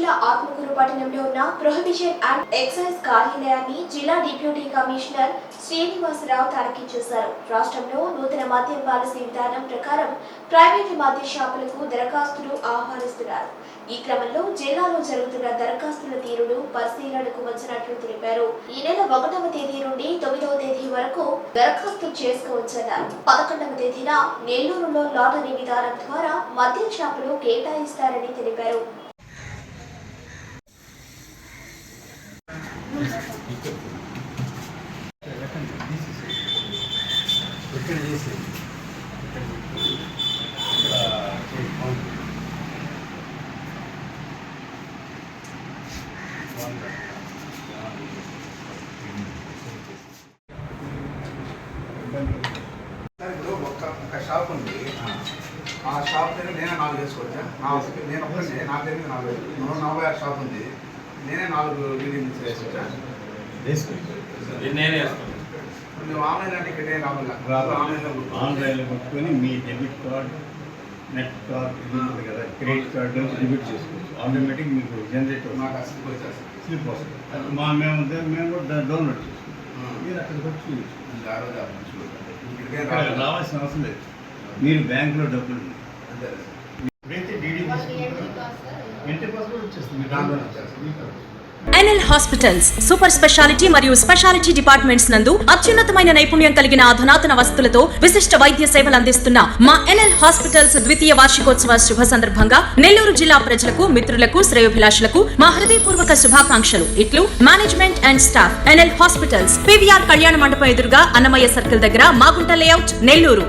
జిల్లా ఆత్మకూరు పట్టణంలో ఉన్న ప్రొహిబిషన్ అండ్ ఎక్సైజ్ కార్యాలయాన్ని జిల్లా డిప్యూటీ కమిషనర్ శ్రీనివాసరావు తనిఖీ చేశారు. రాష్ట్రంలో నూతన మద్యం పాలసీ విధానం ప్రకారం ప్రైవేటు మద్య షాపులకు దరఖాస్తులు ఆహ్వానిస్తున్నారు. ఈ క్రమంలో జిల్లాలో జరుగుతున్న దరఖాస్తుల తీరును పరిశీలనకు వచ్చినట్లు తెలిపారు. ఈ నెల 1వ తేదీ నుండి 9వ తేదీ వరకు దరఖాస్తు చేసుకోవచ్చన్నారు. 11వ తేదీన నెల్లూరులో లాటరీ విధానం ద్వారా మద్యం షాపులు కేటాయిస్తారని తెలిపారు. ఇప్పుడు ఒక షాప్ ఉంది. ఆ షాప్ దగ్గర నేనే 4 వేసుకోవచ్చా? నేను ఒక్కనే నా దగ్గర 46 షాప్ ఉంది. నేనే 4 బిల్డింగ్స్ వేసుకోవచ్చా? నేనే వేస్తాను. మేము ఆన్లైన్ అంటే ఇక్కడ ఏం రావాలి? ఆన్లైన్లో కొట్టుకొని మీ డెబిట్ కార్డ్, నెట్ కార్డ్ ఇది ఉంటుంది కదా, క్రెడిట్ కార్డ్ నుంచి డెబిట్ చేసుకోవచ్చు. ఆటోమేటిక్ మీకు జనరేట్ నాకు స్లిప్ వచ్చేస్తుంది. స్లిప్ వస్తుంది. మేము కూడా డౌన్లోడ్ చేసుకుంటాం. మీరు అక్కడికి వచ్చి ఆ రోజు రావాల్సిన అవసరం లేదు. మీరు బ్యాంకులో డబ్బులు అంతే ఇప్పుడైతే డీడీ ఎంట్రీ పాస్ కూడా వచ్చేస్తుంది. మీరు దాంట్లో వచ్చేస్తుంది. ఎన్ఎల్ హాస్పిటల్స్ సూపర్ స్పెషాలిటీ మరియు స్పెషాలిటీ డిపార్ట్మెంట్స్ నందు అత్యున్నతమైన నైపుణ్యం కలిగిన అధునాతన వసతులతో విశిష్ట వైద్య సేవలు అందిస్తున్న మా ఎన్ఎల్ హాస్పిటల్స్ ద్వితీయ వార్షికోత్సవ శుభ సందర్భంగా నెల్లూరు జిల్లా ప్రజలకు, మిత్రులకు, శ్రేయోభిలాషులకు మా హృదయపూర్వక శుభాకాంక్షలు. ఇట్లు management and staff. NL hospitals, PVR కళ్యాణ మండపం ఎదురుగా అన్నమయ్య సర్కిల్ దగ్గర, మాగుంట లేఅవుట్, నెల్లూరు.